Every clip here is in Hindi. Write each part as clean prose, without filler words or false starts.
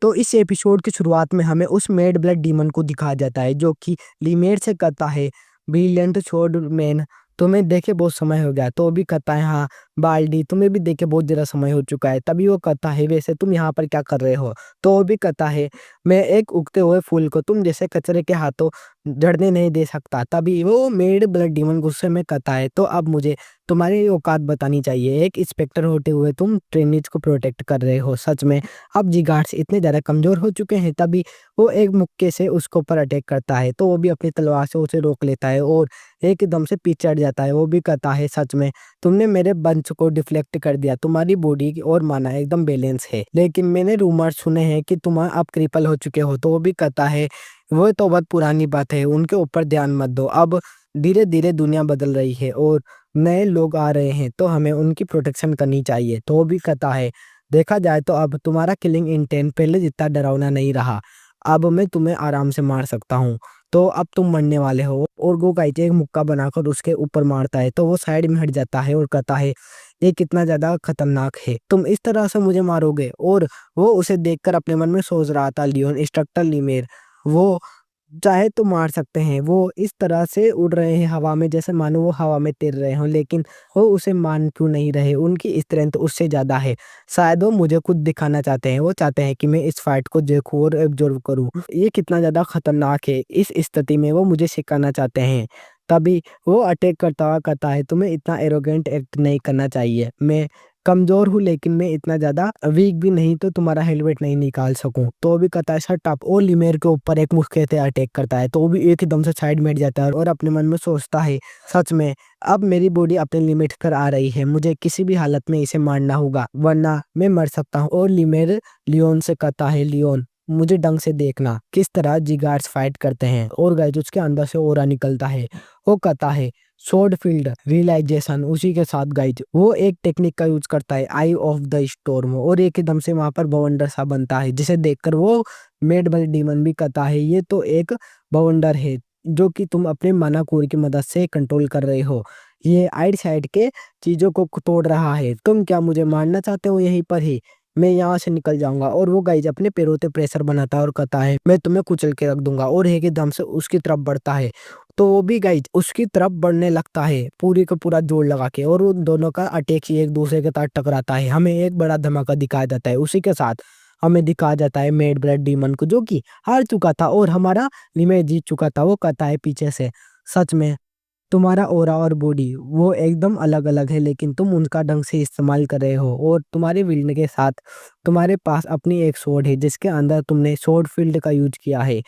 तो इस एपिसोड की शुरुआत में हमें उस मेड ब्लड डीमन को दिखाया जाता है जो कि लीमेर से कहता है, ब्रिलियंट स्वॉर्डमैन, तुम्हें देखे बहुत समय हो गया। तो वो भी कहता है, हाँ बाल्डी, तुम्हें भी देखे बहुत ज़्यादा समय हो चुका है। तभी वो कहता है, वैसे तुम यहाँ पर क्या कर रहे हो? तो वो भी कहता है, मैं एक उगते हुए फूल को तुम जैसे कचरे के हाथों झड़ने नहीं दे सकता। तभी वो मेड ब्लड डीमन गुस्से में कहता है, तो अब मुझे तुम्हारी औकात बतानी चाहिए। एक इंस्पेक्टर होते हुए तुम ट्रेनीज को प्रोटेक्ट कर रहे हो, सच में अब जिगार्ड्स इतने ज़्यादा कमज़ोर हो चुके हैं। तभी वो एक मुक्के से उसके ऊपर अटैक करता है, तो वो भी अपनी तलवार से उसे रोक लेता है और एकदम से पीछे हट जाता है। वो भी कहता है, सच में तुमने मेरे बंच को डिफ्लेक्ट कर दिया, तुम्हारी बॉडी और माना एकदम बैलेंस है, लेकिन मैंने रूमर सुने हैं कि तुम अब क्रिपल हो चुके हो। तो वो भी कहता है, वो तो बहुत पुरानी बात है, उनके ऊपर ध्यान मत दो। अब धीरे धीरे दुनिया बदल रही है और नए लोग आ रहे हैं, तो हमें उनकी प्रोटेक्शन करनी चाहिए। तो वो भी कहता है, देखा जाए तो अब तुम्हारा किलिंग इंटेंट पहले जितना डरावना नहीं रहा, अब मैं तुम्हें आराम से मार सकता हूँ। तो अब तुम मरने वाले हो। और गोकाइचे एक मुक्का बनाकर उसके ऊपर मारता है, तो वो साइड में हट जाता है और कहता है, ये कितना ज्यादा खतरनाक है, तुम इस तरह से मुझे मारोगे? और वो उसे देखकर अपने मन में सोच रहा था, लियोन इंस्ट्रक्टर लीमेर, वो चाहे तो मार सकते हैं, वो इस तरह से उड़ रहे हैं हवा में जैसे मानो वो हवा में तैर रहे हों, लेकिन वो उसे मान क्यों नहीं रहे? उनकी स्ट्रेंथ उससे ज़्यादा है। शायद वो मुझे खुद दिखाना चाहते हैं, वो चाहते हैं कि मैं इस फाइट को देखूं और ऑब्जर्व करूं, ये कितना ज़्यादा खतरनाक है। इस स्थिति में वो मुझे सिखाना चाहते हैं। तभी वो अटैक करता हुआ कहता है, तुम्हें इतना एरोगेंट एक्ट नहीं करना चाहिए। मैं कमज़ोर हूँ, लेकिन मैं इतना ज़्यादा वीक भी नहीं तो तुम्हारा हेलमेट नहीं निकाल सकूँ। तो वो भी कहता है, शट अप। और लिमेर के ऊपर एक मुक्के से अटैक करता है, तो वो भी एकदम से साइड में हट जाता है और अपने मन में सोचता है, सच में अब मेरी बॉडी अपने लिमिट पर आ रही है, मुझे किसी भी हालत में इसे मारना होगा वरना मैं मर सकता हूँ। और लिमेर लियोन से कहता है, लियोन मुझे ढंग से देखना किस तरह जिगार्ड्स फाइट करते हैं। और गाइस उसके अंदर से ओरा निकलता है। वो कहता है, स्वॉर्ड फील्ड रियलाइजेशन। उसी के साथ गाइज वो एक टेक्निक का यूज करता है, आई ऑफ द स्टॉर्म, और एकदम से वहां पर बवंडर सा बनता है, जिसे देखकर वो मेड बाय डीमन भी कहता है, ये तो एक बवंडर है जो कि तुम अपने मानाकोर की मदद से कंट्रोल कर रहे हो। ये आइड साइड के चीजों को तोड़ रहा है। तुम क्या मुझे मारना चाहते हो? यहीं पर ही मैं यहाँ से निकल जाऊंगा। और वो गाइज अपने पैरों पे प्रेशर बनाता है और कहता है, मैं तुम्हें कुचल के रख दूंगा, और एकदम से उसकी तरफ बढ़ता है। तो वो भी गाइज उसकी तरफ बढ़ने लगता है पूरी का पूरा जोर लगा के, और उन दोनों का अटैक ही एक दूसरे के साथ टकराता है। हमें एक बड़ा धमाका दिखाया जाता है। उसी के साथ हमें दिखाया जाता है मेड ब्लड डीमन को, जो कि हार चुका था और हमारा लिमेट जीत चुका था। वो कहता है पीछे से, सच में तुम्हारा ओरा और बॉडी वो एकदम अलग अलग है, लेकिन तुम उनका ढंग से इस्तेमाल कर रहे हो। और तुम्हारे विल्ड के साथ तुम्हारे पास अपनी एक स्वॉर्ड है, जिसके अंदर तुमने स्वॉर्ड फील्ड का यूज किया है।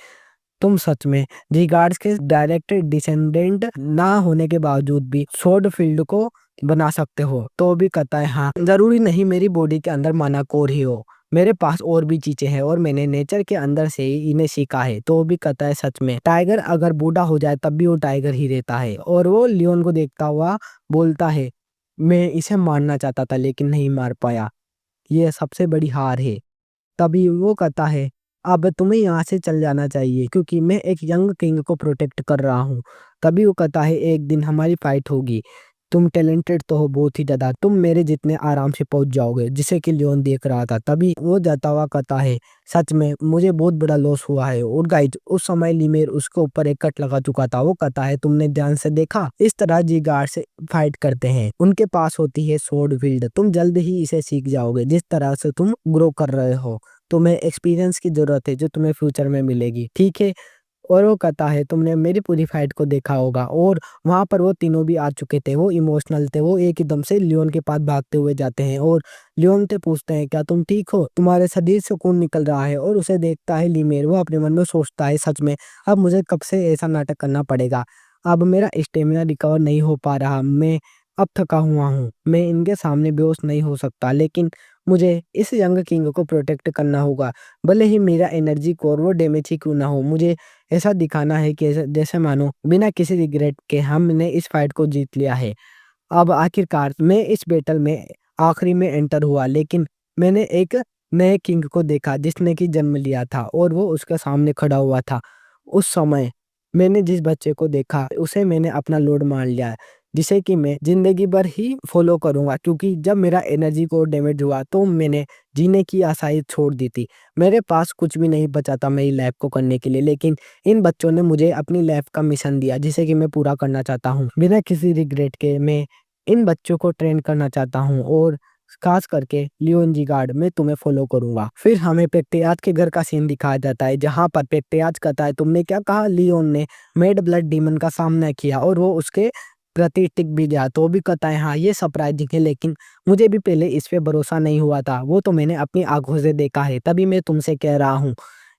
तुम सच में रिगार्ड्स के डायरेक्ट डिसेंडेंट ना होने के बावजूद भी स्वॉर्ड फील्ड को बना सकते हो। तो भी कहता है, हाँ जरूरी नहीं मेरी बॉडी के अंदर माना कोर ही हो, मेरे पास और भी चीजें हैं और मैंने नेचर के अंदर से ही इन्हें सीखा है। तो भी कहता है, सच में टाइगर अगर बूढ़ा हो जाए तब भी वो टाइगर ही रहता है। और वो लियोन को देखता हुआ बोलता है, मैं इसे मारना चाहता था लेकिन नहीं मार पाया, ये सबसे बड़ी हार है। तभी वो कहता है, अब तुम्हें यहाँ से चल जाना चाहिए क्योंकि मैं एक यंग किंग को प्रोटेक्ट कर रहा हूँ। तभी वो कहता है, एक दिन हमारी फाइट होगी, तुम टैलेंटेड तो हो बहुत ही ज्यादा, तुम मेरे जितने आराम से पहुंच जाओगे। जिसे कि लियोन देख रहा था। तभी वो जाता हुआ कहता है, सच में मुझे बहुत बड़ा लॉस हुआ है। और गाइज उस समय लिमेर उसके ऊपर एक कट लगा चुका था। वो कहता है, तुमने ध्यान से देखा, इस तरह जिगार्ड से फाइट करते हैं, उनके पास होती है स्वॉर्ड फील्ड, तुम जल्द ही इसे सीख जाओगे जिस तरह से तुम ग्रो कर रहे हो। तुम्हें एक्सपीरियंस की जरूरत है जो तुम्हें फ्यूचर में मिलेगी, ठीक है? और वो कहता है, तुमने मेरी पूरी फाइट को देखा होगा। और वहां पर वो तीनों भी आ चुके थे, वो इमोशनल थे। वो एकदम से लियोन के पास भागते हुए जाते हैं और लियोन से पूछते हैं, क्या तुम ठीक हो? तुम्हारे शरीर से खून निकल रहा है। और उसे देखता है लिमेर। वो अपने मन में सोचता है, सच में अब मुझे कब से ऐसा नाटक करना पड़ेगा, अब मेरा स्टेमिना रिकवर नहीं हो पा रहा, मैं अब थका हुआ हूँ, मैं इनके सामने बेहोश नहीं हो सकता, लेकिन मुझे इस यंग किंग को प्रोटेक्ट करना होगा, भले ही मेरा एनर्जी कोर वो डैमेज ही क्यों ना हो। मुझे ऐसा दिखाना है कि जैसे मानो बिना किसी रिग्रेट के हमने इस फाइट को जीत लिया है। अब आखिरकार मैं इस बैटल में आखिरी में एंटर हुआ, लेकिन मैंने एक नए किंग को देखा जिसने कि जन्म लिया था और वो उसके सामने खड़ा हुआ था। उस समय मैंने जिस बच्चे को देखा उसे मैंने अपना लॉर्ड मान लिया। जिसे कि मैं ज़िंदगी भर ही फ़ॉलो करूँगा, क्योंकि जब मेरा एनर्जी कोर डैमेज हुआ तो मैंने जीने की आशाएँ छोड़ दी थी। मेरे पास कुछ भी नहीं बचा था मेरी लाइफ़ को करने के लिए, लेकिन इन बच्चों ने मुझे अपनी लाइफ़ का मिशन दिया जिसे कि मैं पूरा करना चाहता हूँ। बिना किसी रिग्रेट के मैं इन बच्चों को ट्रेन करना चाहता हूँ, और ख़ास करके लियोन जी-गार्ड मैं तुम्हें फ़ॉलो करूँगा। फिर हमें पेट्रियार्च के घर का सीन दिखाया जाता है, जहाँ पर पेट्रियार्च कहता है, तुमने क्या कहा? लियोन ने मेड ब्लड डीमन का सामना किया और वो उसके प्रति टिक भी गया। तो भी कहता है, हाँ, ये सरप्राइज़िंग है, लेकिन मुझे भी पहले इस पे भरोसा नहीं हुआ था। वो तो मैंने अपनी आँखों से देखा है, तभी मैं तुमसे कह रहा हूँ।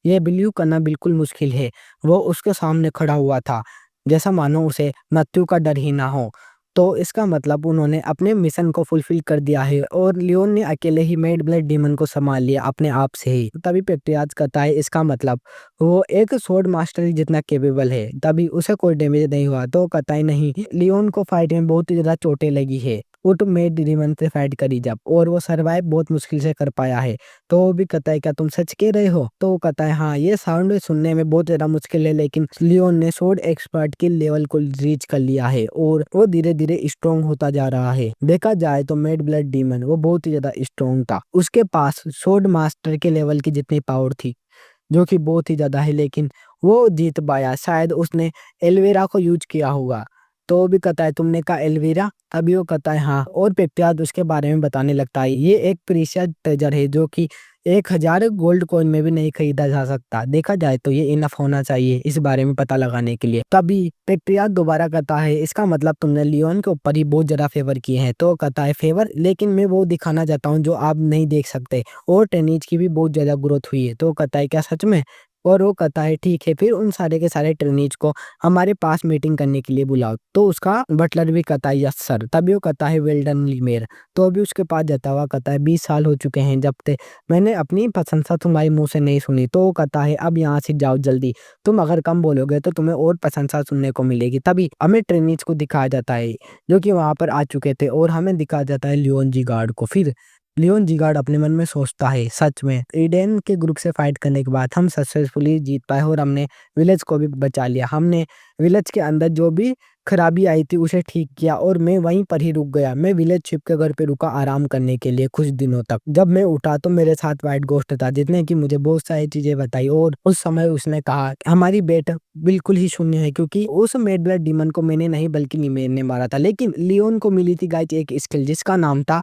ये बिलीव करना बिल्कुल मुश्किल है। वो उसके सामने खड़ा हुआ था, जैसा मानो उसे मृत्यु का डर ही ना हो। तो इसका मतलब उन्होंने अपने मिशन को फुलफ़िल कर दिया है, और लियोन ने अकेले ही मेड ब्लड डीमन को सँभाल लिया अपने आप से ही। तभी पेट्रियार्च कहता है, इसका मतलब वो एक स्वॉर्ड मास्टर जितना कैपेबल है, तभी उसे कोई डैमेज नहीं हुआ। तो कहता है, नहीं, लियोन को फाइट में बहुत ही ज़्यादा चोटें लगी है। वो तो मेड डीमन से फाइट करी जब, और वो सर्वाइव बहुत मुश्किल से कर पाया है। तो वो भी कहता है, क्या तुम सच कह रहे हो? तो वो कहता है, हाँ, ये साउंड सुनने में बहुत ज़्यादा मुश्किल है, लेकिन लियोन ने स्वॉर्ड एक्सपर्ट के लेवल को रीच कर लिया है, और वो धीरे-धीरे स्ट्रॉन्ग होता जा रहा है। देखा जाए तो मेड ब्लड डीमन वो बहुत ही ज़्यादा स्ट्रॉन्ग था। उसके पास स्वॉर्ड मास्टर के लेवल की जितनी पावर थी, जो कि बहुत ही ज़्यादा है, लेकिन वो जीत पाया। शायद उसने एलोवेरा को यूज़ किया होगा। तो वो भी कहता है, तुमने कहा एलोवेरा? तभी वो कहता है, हाँ, और पेप्टुरास उसके बारे में बताने लगता है। ये एक प्रीशियस ट्रेजर है जो कि 1000 गोल्ड कॉइन में भी नहीं खरीदा जा सकता। देखा जाए तो ये इनफ होना चाहिए इस बारे में पता लगाने के लिए। तभी पेप्टुरास दोबारा कहता है, इसका मतलब तुमने लियोन के ऊपर ही बहुत ज़्यादा फेवर किए हैं। तो कहता है, फेवर? लेकिन मैं वो दिखाना चाहता हूँ जो आप नहीं देख सकते, और टेनिज की भी बहुत ज़्यादा ग्रोथ हुई है। तो कहता है, क्या सच में? और वो कहता है, ठीक है, फिर उन सारे के सारे ट्रेनीज को हमारे पास मीटिंग करने के लिए बुलाओ। तो उसका बटलर भी कहता है, यस सर। तभी वो कहता है, वेल डन लीमेर। तो अभी उसके पास जाता हुआ कहता है, 20 साल हो चुके हैं जब से मैंने अपनी प्रशंसा तुम्हारे मुँह से नहीं सुनी। तो वो कहता है, अब यहाँ से जाओ जल्दी। तुम अगर कम बोलोगे तो तुम्हें और प्रशंसा सुनने को मिलेगी। तभी हमें ट्रेनीज को दिखाया जाता है जो कि वहाँ पर आ चुके थे, और हमें दिखाया जाता है लियोन जी-गार्ड को। फिर लियोन जी-गार्ड अपने मन में सोचता है, सच में ईडेन के ग्रुप से फाइट करने के बाद हम सक्सेसफुली जीत पाए, और हमने विलेज को भी बचा लिया। हमने विलेज के अंदर जो भी खराबी आई थी उसे ठीक किया, और मैं वहीं पर ही रुक गया। मैं विलेज चिफ के घर पे रुका आराम करने के लिए कुछ दिनों तक। जब मैं उठा तो मेरे साथ व्हाइट घोस्ट था, जिसने कि मुझे बहुत सारी चीजें बताई, और उस समय उसने कहा हमारी बेट बिल्कुल ही शून्य है, क्योंकि उस मेड ब्लड डीमन को मैंने नहीं बल्कि लीमेर ने मारा था। लेकिन लियोन को मिली थी गाइज एक स्किल जिसका नाम था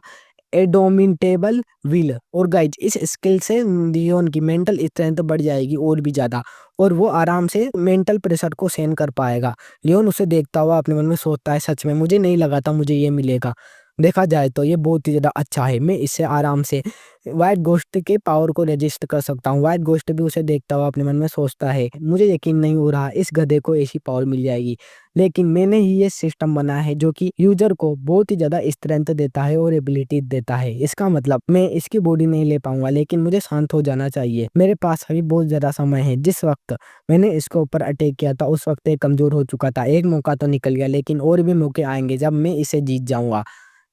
एडोमिटेबल विल, और गाइज इस स्किल से लियोन की मेंटल स्ट्रेंथ बढ़ जाएगी और भी ज्यादा, और वो आराम से मेंटल प्रेशर को सहन कर पाएगा। लियोन उसे देखता हुआ अपने मन में सोचता है, सच में मुझे नहीं लगा था मुझे ये मिलेगा। देखा जाए तो ये बहुत ही ज्यादा अच्छा है, मैं इससे आराम से व्हाइट घोस्ट के पावर को रजिस्ट कर सकता हूँ। व्हाइट घोस्ट भी उसे देखता हुआ अपने मन में सोचता है, मुझे यकीन नहीं हो रहा इस गधे को ऐसी पावर मिल जाएगी, लेकिन मैंने ही ये सिस्टम बनाया है जो कि यूजर को बहुत ही ज्यादा स्ट्रेंथ देता है और एबिलिटी देता है। इसका मतलब मैं इसकी बॉडी नहीं ले पाऊंगा, लेकिन मुझे शांत हो जाना चाहिए। मेरे पास अभी बहुत ज्यादा समय है। जिस वक्त मैंने इसके ऊपर अटैक किया था उस वक्त ये कमजोर हो चुका था। एक मौका तो निकल गया, लेकिन और भी मौके आएंगे जब मैं इसे जीत जाऊंगा।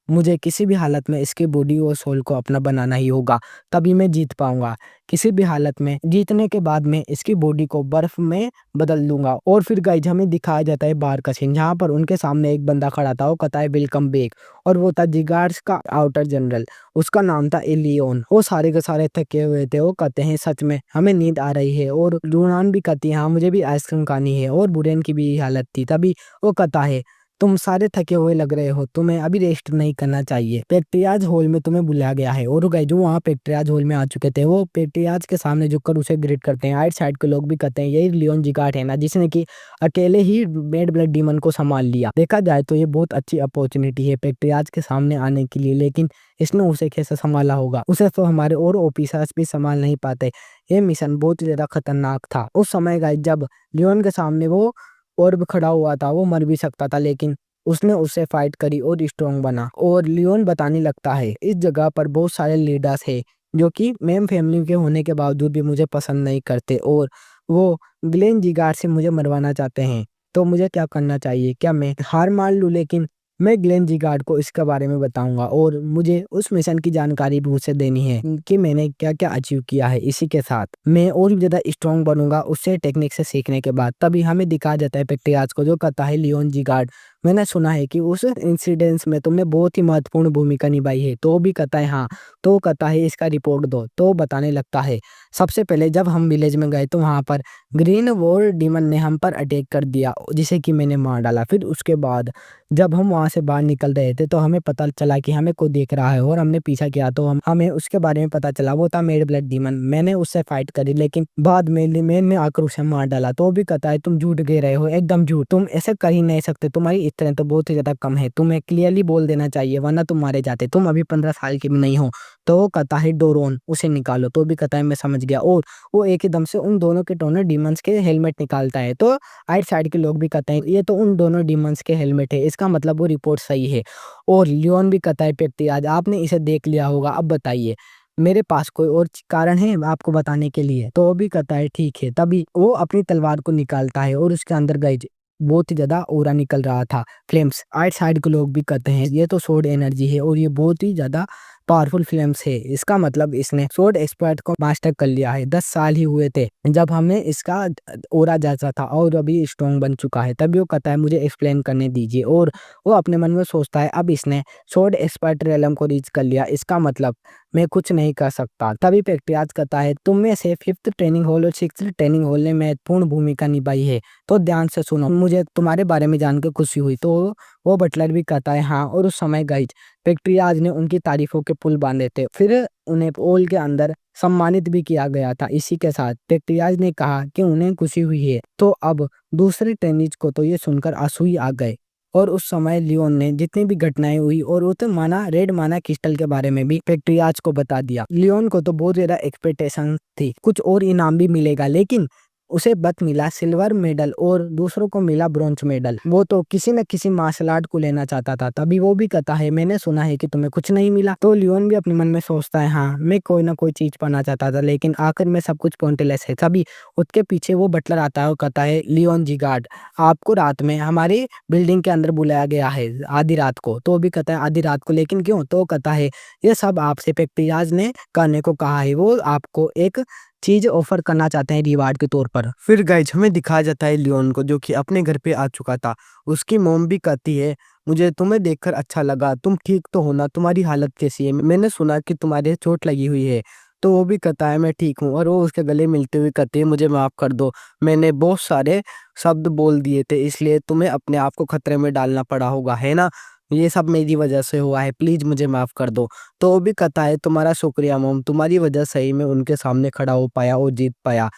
मुझे किसी भी हालत में इसकी बॉडी और सोल को अपना बनाना ही होगा, तभी मैं जीत पाऊंगा। किसी भी हालत में जीतने के बाद मैं इसकी बॉडी को बर्फ में बदल दूंगा। और फिर गाइज हमें दिखाया जाता है बार का सीन, जहाँ पर उनके सामने एक बंदा खड़ा था। वो कहता है, वेलकम बैक। और वो था जिगार्ड्स का आउटर जनरल, उसका नाम था एलियोन। वो सारे के सारे थके हुए थे। वो कहते हैं, सच में हमें नींद आ रही है। और लूनान भी कहती है, हाँ, मुझे भी आइसक्रीम खानी है। और बुरेन की भी यही हालत थी। तभी वो कहता है, तुम सारे थके हुए लग रहे हो, तुम्हें अभी रेस्ट नहीं करना चाहिए। पेट्रियाज हॉल में तुम्हें बुलाया गया है। और गाइस जो वहाँ पेट्रियाज हॉल में आ चुके थे, वो पेट्रियाज के सामने झुककर उसे ग्रीट करते हैं। आइट साइड के लोग भी कहते हैं, यही लियोन जी-गार्ड है ना, जिसने कि अकेले ही मेड ब्लड डीमन को संभाल लिया। देखा जाए तो ये बहुत अच्छी अपॉर्चुनिटी है पेट्रियाज के सामने आने के लिए, लेकिन इसने उसे कैसे संभाला होगा? उसे तो हमारे और ऑफिसर्स भी संभाल नहीं पाते। ये मिशन बहुत ही ज्यादा खतरनाक था। उस समय गाइस जब लियोन के सामने वो ऑर्ब खड़ा हुआ था, वो मर भी सकता था, लेकिन उसने उससे फाइट करी और स्ट्रॉन्ग बना। और लियोन बताने लगता है, इस जगह पर बहुत सारे लीडर्स है जो कि मेम फैमिली के होने के बावजूद भी मुझे पसंद नहीं करते, और वो ग्लेन जिगार से मुझे मरवाना चाहते हैं। तो मुझे क्या करना चाहिए? क्या मैं हार मान लूं? लेकिन मैं ग्लेन जिगार्ड को इसके बारे में बताऊंगा और मुझे उस मिशन की जानकारी भी उसे देनी है कि मैंने क्या क्या अचीव किया है। इसी के साथ मैं और भी ज़्यादा स्ट्रॉन्ग बनूंगा उससे टेक्निक से सीखने के बाद। तभी हमें दिखाया जाता है पेक्टियाज को, जो कहता है लियोन जिगार्ड, मैंने सुना है कि उस इंसिडेंस में तुमने बहुत ही महत्वपूर्ण भूमिका निभाई है। तो भी कहता है हाँ। तो कहता है इसका रिपोर्ट दो। तो बताने लगता है सबसे पहले जब हम विलेज में गए तो वहाँ पर ग्रीन वॉर डीमन ने हम पर अटैक कर दिया, जिसे कि मैंने मार डाला। फिर उसके बाद जब हम वहाँ से बाहर निकल रहे थे तो हमें पता चला कि हमें कोई देख रहा है और हमने पीछा किया। तो हमें उसके बारे में पता चला, वो था मेड ब्लड डीमन। मैंने उससे फाइट करी लेकिन बाद में लिमेन ने आकर उसे मार डाला। तो भी कहता है तुम झूठ कह रहे हो, एकदम झूठ, तुम ऐसे कर ही नहीं सकते, तुम्हारी स्ट्रेंथ तो बहुत ही ज्यादा कम है, तुम्हें क्लियरली बोल देना चाहिए वरना तुम मारे जाते, तुम अभी 15 साल के भी नहीं हो। तो वो कहता है डोरोन उसे निकालो। तो भी कहता है मैं समझ गया। और वो एक एकदम से उन दोनों के दोनों डीमंस के हेलमेट निकालता है। तो आइट साइड के लोग भी कहते हैं ये तो उन दोनों डीमंस के हेलमेट है, इसका मतलब वो रिपोर्ट सही है। और लियोन भी कहता है पेप्टी आज आपने इसे देख लिया होगा, अब बताइए मेरे पास कोई और कारण है आपको बताने के लिए। तो वो भी कहता है ठीक है। तभी वो अपनी तलवार को निकालता है और उसके अंदर गई बहुत ही ज्यादा ओरा निकल रहा था, फ्लेम्स। आइट साइड के लोग भी कहते हैं ये तो सोर्ड एनर्जी है और ये बहुत ही ज्यादा पावरफुल फ्लेम्स है, इसका मतलब इसने सोर्ड एक्सपर्ट को मास्टर कर लिया है। 10 साल ही हुए थे जब हमें इसका ओरा जैसा था और अभी स्ट्रॉन्ग बन चुका है। तभी वो कहता है मुझे एक्सप्लेन करने दीजिए। और वो अपने मन में सोचता है अब इसने सोर्ड एक्सपर्ट रेलम को रीच कर लिया, इसका मतलब मैं कुछ नहीं कर सकता। तभी पेक्टियाज कहता है तुम में से 5th ट्रेनिंग हॉल और 6th ट्रेनिंग हॉल ने महत्वपूर्ण भूमिका निभाई है, तो ध्यान से सुनो, मुझे तुम्हारे बारे में जानकर खुशी हुई। तो वो बटलर भी कहता है हाँ। और उस समय गाइज पेक्टियाज ने उनकी तारीफों के पुल बांधे थे, फिर उन्हें ओल के अंदर सम्मानित भी किया गया था। इसी के साथ पेक्टियाज ने कहा कि उन्हें खुशी हुई है। तो अब दूसरे ट्रेनिज को तो ये सुनकर आंसू ही आ गए। और उस समय लियोन ने जितनी भी घटनाएं हुई और वो तो माना रेड माना क्रिस्टल के बारे में भी पेक्टियाज को बता दिया। लियोन को तो बहुत ज्यादा एक्सपेक्टेशन थी, कुछ और इनाम भी मिलेगा, लेकिन उसे बस मिला सिल्वर मेडल और दूसरों को मिला ब्रॉन्ज मेडल। वो तो किसी न किसी मार्शल आर्ट को लेना चाहता था। तभी वो भी कहता है मैंने सुना है कि तुम्हें कुछ नहीं मिला। तो लियोन भी अपने मन में सोचता है हाँ मैं कोई ना कोई चीज पाना चाहता था लेकिन आखिर में सब कुछ पॉइंटलेस है। तभी उसके पीछे वो बटलर आता है और कहता है लियोन जी गार्ड आपको रात में हमारी बिल्डिंग के अंदर बुलाया गया है आधी रात को। तो वो भी कहता है आधी रात को, लेकिन क्यों? तो कहता है ये सब आपसे पेक्टियाज ने करने को कहा है, वो आपको एक चीज ऑफर करना चाहते हैं रिवार्ड के तौर पर। फिर गाइज हमें दिखाया जाता है लियोन को जो कि अपने घर पे आ चुका था। उसकी मॉम भी कहती है मुझे तुम्हें देखकर अच्छा लगा, तुम ठीक तो हो ना, तुम्हारी हालत कैसी है, मैंने सुना कि तुम्हारे चोट लगी हुई है। तो वो भी कहता है मैं ठीक हूँ और वो उसके गले मिलते हुए कहती है मुझे माफ कर दो, मैंने बहुत सारे शब्द बोल दिए थे इसलिए तुम्हें अपने आप को खतरे में डालना पड़ा होगा, है ना, ये सब मेरी वजह से हुआ है, प्लीज मुझे माफ कर दो। तो वो भी कहता है तुम्हारा शुक्रिया मोम, तुम्हारी वजह से ही मैं उनके सामने खड़ा हो पाया और जीत पाया।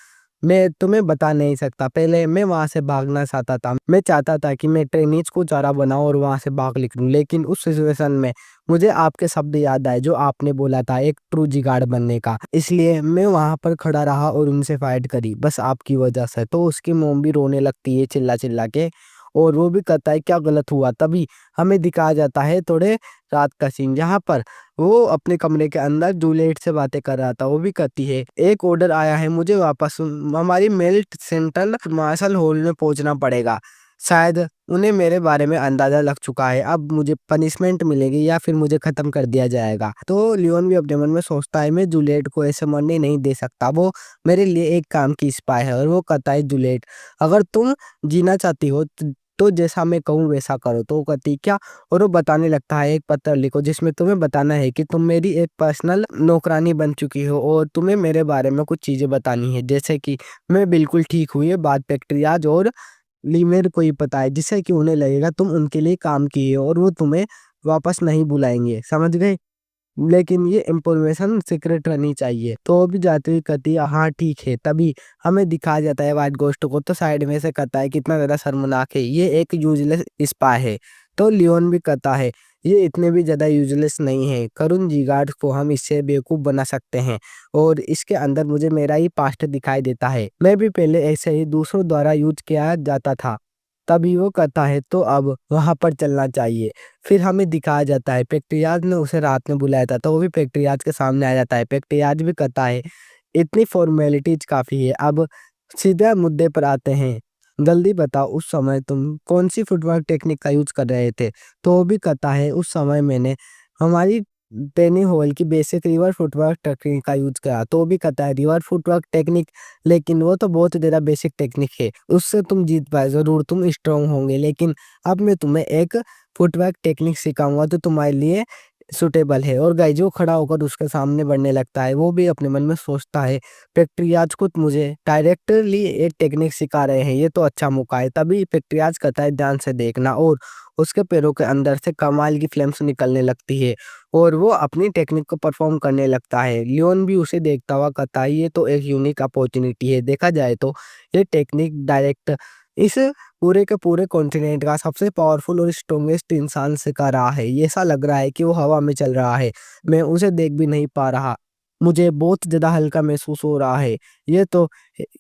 मैं तुम्हें बता नहीं सकता, पहले मैं वहां से भागना चाहता था, मैं चाहता था कि मैं ट्रेनीज को चारा बनाऊं और वहां से भाग निकलूं, लेकिन उस सिचुएशन में मुझे आपके शब्द याद आए जो आपने बोला था एक ट्रू जिगार्ड बनने का, इसलिए मैं वहां पर खड़ा रहा और उनसे फाइट करी बस आपकी वजह से। तो उसकी मोम भी रोने लगती है चिल्ला चिल्ला के और वो भी कहता है क्या गलत हुआ। तभी हमें दिखाया जाता है थोड़े रात का सीन जहाँ पर वो अपने कमरे के अंदर जूलियट से बातें कर रहा था। वो भी कहती है एक ऑर्डर आया है, मुझे वापस हमारी मेल्ट सेंट्रल मार्शल हॉल में पहुंचना पड़ेगा, शायद उन्हें मेरे बारे में अंदाजा लग चुका है, अब मुझे पनिशमेंट मिलेगी या फिर मुझे खत्म कर दिया जाएगा। तो लियोन भी अपने मन में सोचता है मैं जूलियट को ऐसे मरने नहीं दे सकता, वो मेरे लिए एक काम की स्पाई है। और वो कहता है जूलियट अगर तुम जीना चाहती हो तो जैसा मैं कहूँ वैसा करो। तो वो कहती क्या? और वो बताने लगता है एक पत्र लिखो जिसमें तुम्हें बताना है कि तुम मेरी एक पर्सनल नौकरानी बन चुकी हो और तुम्हें मेरे बारे में कुछ चीजें बतानी है, जैसे कि मैं बिल्कुल ठीक हुई है, बात बैक्टीरियाज और लीमेर को ही पता है, जिससे कि उन्हें लगेगा तुम उनके लिए काम किए और वो तुम्हें वापस नहीं बुलाएंगे, समझ गए, लेकिन ये इंफॉर्मेशन सीक्रेट रहनी चाहिए। तो वो भी जाते हुए कहती है हाँ ठीक है। तभी हमें दिखाया जाता है व्हाइट गोस्ट को, तो साइड में से कहता है कितना ज्यादा शर्मनाक है, ये एक यूजलेस स्पा है। तो लियोन भी कहता है ये इतने भी ज्यादा यूजलेस नहीं है, करुण जिगार्ड को हम इससे बेवकूफ बना सकते हैं और इसके अंदर मुझे मेरा ही पास्ट दिखाई देता है, मैं भी पहले ऐसे ही दूसरों द्वारा यूज किया जाता था। तभी वो कहता है तो अब वहां पर चलना चाहिए। फिर हमें दिखाया जाता है पेक्टियाज ने उसे रात में बुलाया था, तो वो भी पेक्टियाज के सामने आ जाता है। पेक्टियाज भी कहता है इतनी फॉर्मेलिटीज काफी है, अब सीधे मुद्दे पर आते हैं, जल्दी बताओ उस समय तुम कौन-सी फुटवर्क टेक्निक का यूज़ कर रहे थे? तो वो भी कहता है उस समय मैंने हमारी ट्रेनिंग हॉल की बेसिक रिवर फुटवर्क टेक्निक का यूज़ करा। तो वो भी कहता है रिवर फुटवर्क टेक्निक, लेकिन वो तो बहुत ज़्यादा बेसिक टेक्निक है। उससे तुम जीत पाए ज़रूर, तुम स्ट्रॉन्ग होंगे, लेकिन अब मैं तुम्हें एक फुटवर्क टेक्निक सिखाऊँगा जो तुम्हारे लिए सूटेबल है। और गाइस जो खड़ा होकर उसके सामने बढ़ने लगता है, वो भी अपने मन में सोचता है पैट्रियार्च खुद मुझे डायरेक्टली एक टेक्निक सिखा रहे हैं, ये तो अच्छा मौका है। तभी पैट्रियार्च कहता है ध्यान से देखना, और उसके पैरों के अंदर से कमाल की फ्लेम्स निकलने लगती है और वो अपनी टेक्निक को परफॉर्म करने लगता है। लियोन भी उसे देखता हुआ कहता है ये तो एक यूनिक अपॉर्चुनिटी है। देखा जाए तो ये टेक्निक डायरेक्ट इस पूरे के पूरे कॉन्टिनेंट का सबसे पावरफुल और स्ट्रॉन्गेस्ट इंसान सिखा रहा है। ये ऐसा लग रहा है कि वो हवा में चल रहा है, मैं उसे देख भी नहीं पा रहा, मुझे बहुत ज़्यादा हल्का महसूस हो रहा है। ये तो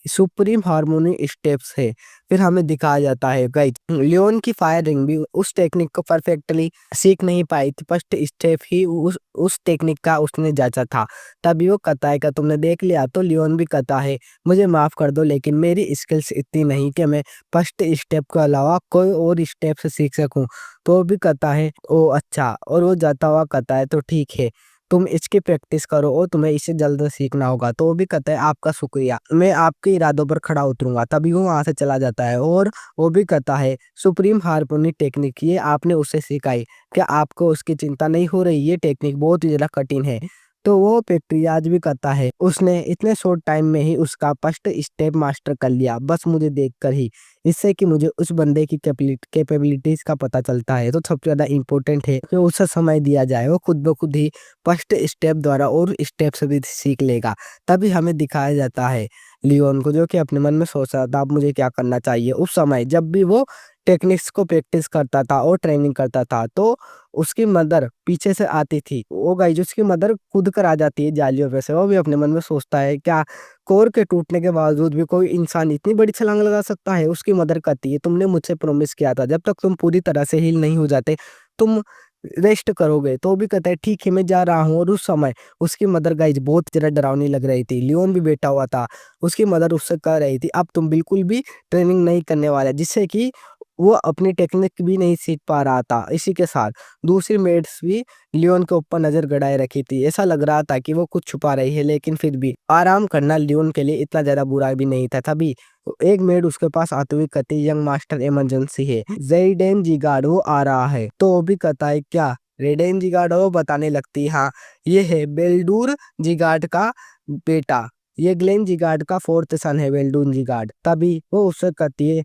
सुप्रीम हार्मोनी स्टेप्स है। फिर हमें दिखाया जाता है गाइस लियोन की फायर रिंग भी उस टेक्निक को परफेक्टली सीख नहीं पाई थी। फर्स्ट स्टेप ही उस टेक्निक का उसने जांचा था। तभी वो कहता है कि तुमने देख लिया? तो लियोन भी कहता है मुझे माफ़ कर दो, लेकिन मेरी स्किल्स इतनी नहीं कि मैं फर्स्ट स्टेप के अलावा कोई और स्टेप से सीख सकूं। तो वो भी कहता है ओ अच्छा, और वो जाता हुआ कहता है तो ठीक है, तुम इसकी प्रैक्टिस करो और तुम्हें इसे जल्द सीखना होगा। तो वो भी कहता है आपका शुक्रिया, मैं आपके इरादों पर खड़ा उतरूंगा। तभी वो वहां से चला जाता है और वो भी कहता है सुप्रीम हार्मोनी टेक्निक ये आपने उसे सिखाई, क्या आपको उसकी चिंता नहीं हो रही? ये टेक्निक बहुत ही ज्यादा कठिन है। तो वो पेट्रियाज भी कहता है उसने इतने शॉर्ट टाइम में ही उसका फर्स्ट स्टेप मास्टर कर लिया, बस मुझे देखकर ही, इससे कि मुझे उस बंदे की कैपेबिलिटीज का पता चलता है। तो सबसे ज्यादा इम्पोर्टेंट है कि उसे समय दिया जाए, वो खुद ब खुद ही फर्स्ट स्टेप द्वारा और स्टेप्स भी सीख लेगा। तभी हमें दिखाया जाता है लियोन को जो कि अपने मन में सोच रहा था अब मुझे क्या करना चाहिए। उस समय जब भी वो टेक्निक्स को प्रैक्टिस करता था और ट्रेनिंग करता था, तो उसकी मदर पीछे से आती थी। वो गाइस उसकी मदर कूद कर आ जाती है जालियों पे से। वो भी अपने मन में सोचता है क्या कोर के टूटने के बावजूद भी कोई इंसान इतनी बड़ी छलांग लगा सकता है? उसकी मदर कहती है तुमने मुझसे प्रॉमिस किया था जब तक तुम पूरी तरह से हील नहीं हो जाते तुम रेस्ट करोगे। तो वो भी कहता है ठीक है मैं जा रहा हूँ। और उस समय उसकी मदर गाइस बहुत ज़्यादा डरावनी लग रही थी। लियोन भी बैठा हुआ था, उसकी मदर उससे कह रही थी अब तुम बिल्कुल भी ट्रेनिंग नहीं करने वाले, जिससे कि वो अपनी टेक्निक भी नहीं सीख पा रहा था। इसी के साथ दूसरी मेड्स भी लियोन के ऊपर नज़र गड़ाए रखी थी। ऐसा लग रहा था कि वो कुछ छुपा रही है, लेकिन फिर भी आराम करना लियोन के लिए इतना ज़्यादा बुरा भी नहीं था। तभी एक मेड उसके पास आते हुए कहती यंग मास्टर इमरजेंसी है, ज़ेइडेन जिगाडो आ रहा है। तो वो भी कहता है क्या? रेडेन जिगाडो बताने लगती हाँ ये है बेल्डूर जिगाड का बेटा, ये ग्लेन जिगाड का फोर्थ सन है बेल्डून जिगाड। तभी वो उससे कहती है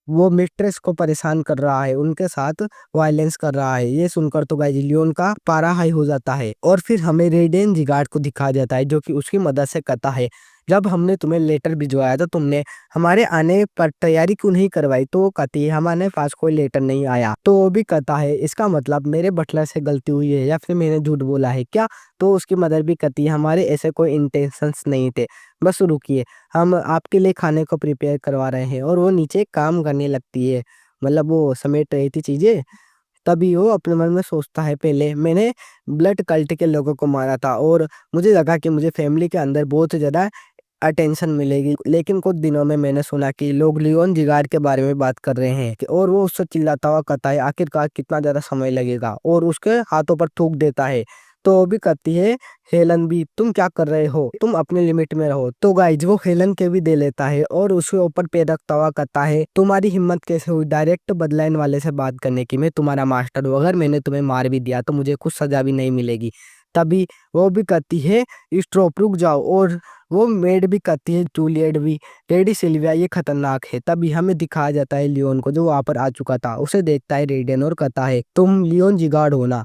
वो मिस्ट्रेस को परेशान कर रहा है, उनके साथ वायलेंस कर रहा है। ये सुनकर तो गाइस लियोन का पारा हाई हो जाता है। और फिर हमें रेडेन जिगार्ड को दिखाया जाता है जो कि उसकी मदद से कहता है जब हमने तुम्हें लेटर भिजवाया तो तुमने हमारे आने पर तैयारी क्यों नहीं करवाई? तो वो कहती है हमारे पास कोई लेटर नहीं आया। तो वो भी कहता है इसका मतलब मेरे बटलर से गलती हुई है या फिर मैंने झूठ बोला है क्या? तो उसकी मदर भी कहती है हमारे ऐसे कोई इंटेंशंस नहीं थे, बस रुकिए हम आपके लिए खाने को प्रिपेयर करवा रहे हैं। और वो नीचे काम करने लगती है, मतलब वो समेट रही थी चीज़ें। तभी वो अपने मन में सोचता है पहले मैंने ब्लड कल्ट के लोगों को मारा था और मुझे लगा कि मुझे फैमिली के अंदर बहुत ज़्यादा अटेंशन मिलेगी, लेकिन कुछ दिनों में मैंने सुना कि लोग लियोन जिगार के बारे में बात कर रहे हैं और वो उससे चिल्लाता हुआ कहता है आखिरकार कितना ज़्यादा समय लगेगा, और उसके हाथों पर थूक देता है। तो वो भी कहती है हेलन भी तुम क्या कर रहे हो, तुम अपने लिमिट में रहो। तो गाइज वो हेलन के भी दे लेता है और उसके ऊपर पैर रखता हुआ कहता है तुम्हारी हिम्मत कैसे हुई डायरेक्ट बदलाइन वाले से बात करने की? मैं तुम्हारा मास्टर हूँ, अगर मैंने तुम्हें मार भी दिया तो मुझे कुछ सजा भी नहीं मिलेगी। तभी वो भी कहती है स्टॉप रुक जाओ, और वो मेड भी कहती है जूलियट भी लेडी सिल्विया ये खतरनाक है। तभी हमें दिखाया जाता है लियोन को जो वहां पर आ चुका था, उसे देखता है रेडियन और कहता है तुम लियोन जिगार्ड हो ना,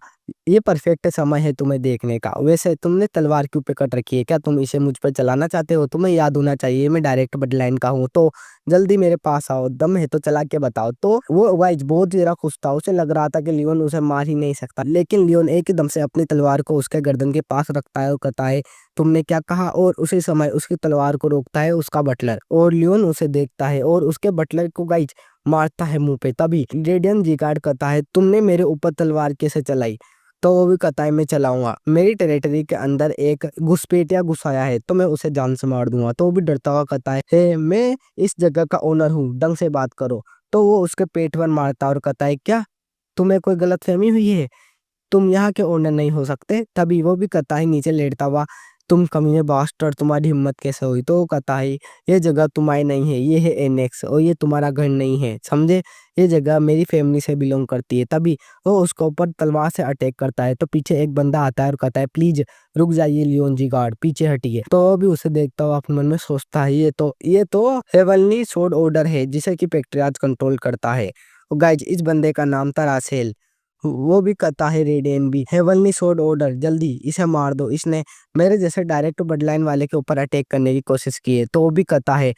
ये परफेक्ट समय है तुम्हें देखने का। वैसे तुमने तलवार क्यों पे कट रखी है, क्या तुम इसे मुझ पर चलाना चाहते हो? तुम्हें याद होना चाहिए मैं डायरेक्ट बडलाइन का हूँ, तो जल्दी मेरे पास आओ, दम है तो चला के बताओ। तो वो वाइज बहुत ज्यादा खुश था, उसे लग रहा था कि लियोन उसे मार ही नहीं सकता, लेकिन लियोन एकदम से अपनी तलवार को उसके गर्दन के पास रखता है और कहता है तुमने क्या कहा? और उसी समय उसकी तलवार को रोकता है उसका बटलर, और लियोन उसे देखता है और उसके बटलर को गाइज मारता है मुंह पे। तभी रेडियन जिगार्ड कहता है तुमने मेरे ऊपर तलवार कैसे चलाई? तो वो भी कहता है मैं चलाऊंगा, मेरी टेरिटरी के अंदर एक घुसपैठिया घुस आया है तो मैं उसे जान से मार दूंगा। तो वो भी डरता हुआ कहता है हे मैं इस जगह का ओनर हूँ, ढंग से बात करो। तो वो उसके पेट पर मारता और कहता है क्या तुम्हें कोई गलतफहमी हुई है, तुम यहाँ के ओनर नहीं हो सकते। तभी वो भी कहता है नीचे लेटता हुआ तुम कमीने बास्टर्ड, तुम्हारी हिम्मत कैसे हुई। तो वो कहता है ये जगह तुम्हारी नहीं है, ये है एनेक्स और ये तुम्हारा घर नहीं है, समझे, ये जगह मेरी फैमिली से बिलोंग करती है। तभी वो उसके ऊपर तलवार से अटैक करता है। तो पीछे एक बंदा आता है और कहता है प्लीज रुक जाइए लियोन जी गार्ड, पीछे हटिए। तो वो भी उसे देखता हुआ अपने मन में सोचता है ये तो हेवनली स्वॉर्ड ऑर्डर है जिसे कि पैट्रियार्च कंट्रोल करता है। गाइज इस बंदे का नाम था रासेल। वो भी कहता है रेडियन भी हेवनली स्वॉर्ड ऑर्डर, जल्दी इसे मार दो, इसने मेरे जैसे डायरेक्ट ब्लडलाइन वाले के ऊपर अटैक करने की कोशिश की है। तो वो भी कहता है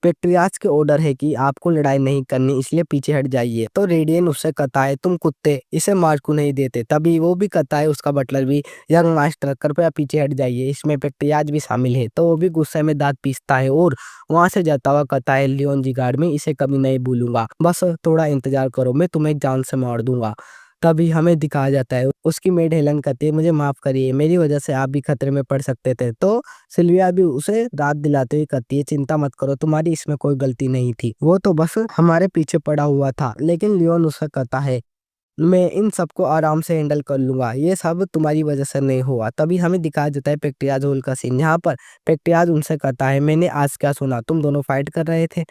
पैट्रियार्च के ऑर्डर है कि आपको लड़ाई नहीं करनी, इसलिए पीछे हट जाइए। तो रेडियन उससे कहता है तुम कुत्ते इसे मार क्यों नहीं देते। तभी वो भी कहता है उसका बटलर भी यंग मास्टर कृपया पीछे हट जाइए, इसमें पैट्रियार्च भी शामिल है। तो वो भी गुस्से में दांत पीसता है और वहां से जाता हुआ कहता है लियोन जी गार्ड में इसे कभी नहीं भूलूंगा, बस थोड़ा इंतजार करो, मैं तुम्हें जान से मार दूंगा। तभी हमें दिखाया जाता है उसकी मेड हेलन कहती है मुझे माफ करिए, मेरी वजह से आप भी खतरे में पड़ सकते थे। तो सिल्विया भी उसे रात दिलाते हुए कहती है चिंता मत करो, तुम्हारी इसमें कोई गलती नहीं थी, वो तो बस हमारे पीछे पड़ा हुआ था। लेकिन लियोन उसे कहता है मैं इन सबको आराम से हैंडल कर लूंगा, ये सब तुम्हारी वजह से नहीं हुआ। तभी हमें दिखाया जाता है पैक्टियाज होल का सीन, यहाँ पर पैक्टियाज उनसे कहता है मैंने आज क्या सुना, तुम दोनों फाइट कर रहे थे।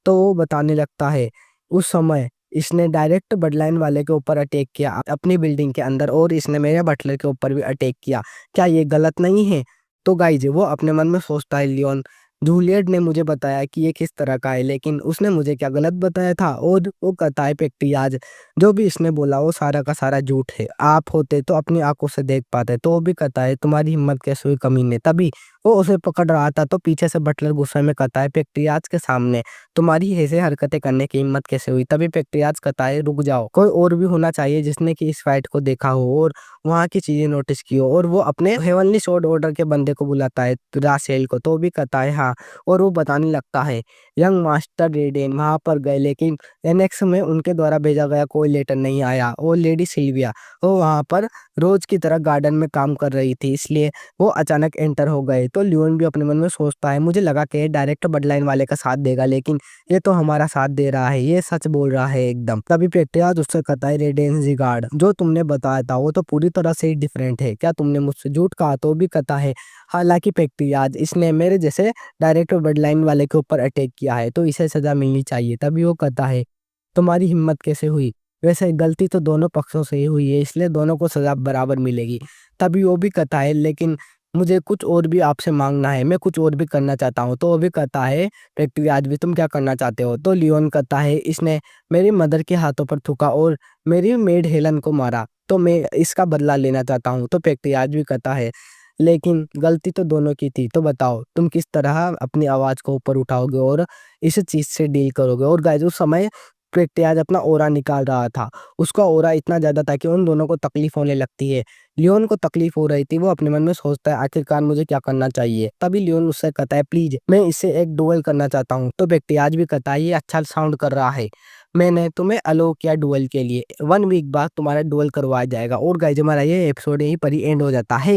तो वो बताने लगता है उस समय इसने डायरेक्ट बडलाइन वाले के ऊपर अटैक किया अपनी बिल्डिंग के अंदर और इसने मेरे बटलर के ऊपर भी अटैक किया, क्या ये गलत नहीं है। तो गाइज वो अपने मन में सोचता है लियोन जूलियट ने मुझे बताया कि ये किस तरह का है, लेकिन उसने मुझे क्या गलत बताया था। और वो कहता है पैक्टियाज जो भी इसने बोला वो सारा का सारा झूठ है, आप होते तो अपनी आंखों से देख पाते। तो वो भी कहता है तुम्हारी हिम्मत कैसे हुई कमीने। तभी वो उसे पकड़ रहा था तो पीछे से बटलर गुस्से में कहता है पैक्टियाज के सामने तुम्हारी ऐसे हरकतें करने की हिम्मत कैसे हुई। तभी पैक्टियाज कहता है रुक जाओ, कोई और भी होना चाहिए जिसने कि इस फाइट को देखा हो और वहाँ की चीजें नोटिस की हो। और वो अपने हेवनली स्वॉर्ड ऑर्डर के बंदे को बुलाता है रासेल को। तो वो भी कहता है हाँ, और वो बताने लगता है यंग मास्टर रेडेन वहां पर गए लेकिन एनेक्स में उनके द्वारा भेजा गया कोई लेटर नहीं आया। और लेडी सिल्विया वो वहां पर रोज की तरह गार्डन में काम कर रही थी, इसलिए वो अचानक एंटर हो गए। तो लियोन भी अपने मन में सोचता है मुझे लगा कि डायरेक्ट बडलाइन वाले का साथ देगा, लेकिन ये तो हमारा साथ दे रहा है, ये सच बोल रहा है एकदम। तभी पेट्रियाज उससे कहता है रेडेंस गार्ड जो तुमने बताया था वो तो पूरी तरह से ही डिफरेंट है, क्या तुमने मुझसे झूठ कहा। तो भी कहता है हालांकि पेट्रियाज इसने मेरे जैसे डायरेक्ट ब्लडलाइन वाले के ऊपर अटैक किया है तो इसे सजा मिलनी चाहिए। तभी वो कहता है तुम्हारी हिम्मत कैसे हुई, वैसे गलती तो दोनों पक्षों से ही हुई है, इसलिए दोनों को सजा बराबर मिलेगी। तभी वो भी कहता है लेकिन मुझे कुछ और भी आपसे मांगना है, मैं कुछ और भी करना चाहता हूँ। तो वो भी कहता है पैक्टियाज भी तुम क्या करना चाहते हो। तो लियोन कहता है इसने मेरी मदर के हाथों पर थूका और मेरी मेड हेलन को मारा, तो मैं इसका बदला लेना चाहता हूँ। तो पैक्टियाज भी कहता है लेकिन गलती तो दोनों की थी, तो बताओ तुम किस तरह अपनी आवाज को ऊपर उठाओगे और इस चीज से डील करोगे। और गाइस उस समय प्रैक्टियाज अपना ओरा निकाल रहा था, उसका ओरा इतना ज्यादा था कि उन दोनों को तकलीफ होने लगती है। लियोन को तकलीफ हो रही थी, वो अपने मन में सोचता है आखिरकार मुझे क्या करना चाहिए। तभी लियोन उससे कहता है प्लीज मैं इससे एक डुएल करना चाहता हूँ। तो प्रैक्टियाज भी कहता है ये अच्छा साउंड कर रहा है, मैंने तुम्हें अलो किया डुएल के लिए, 1 वीक बाद तुम्हारा डुएल करवाया जाएगा। और गाइस हमारा ये एपिसोड यहीं पर ही एंड हो जाता है।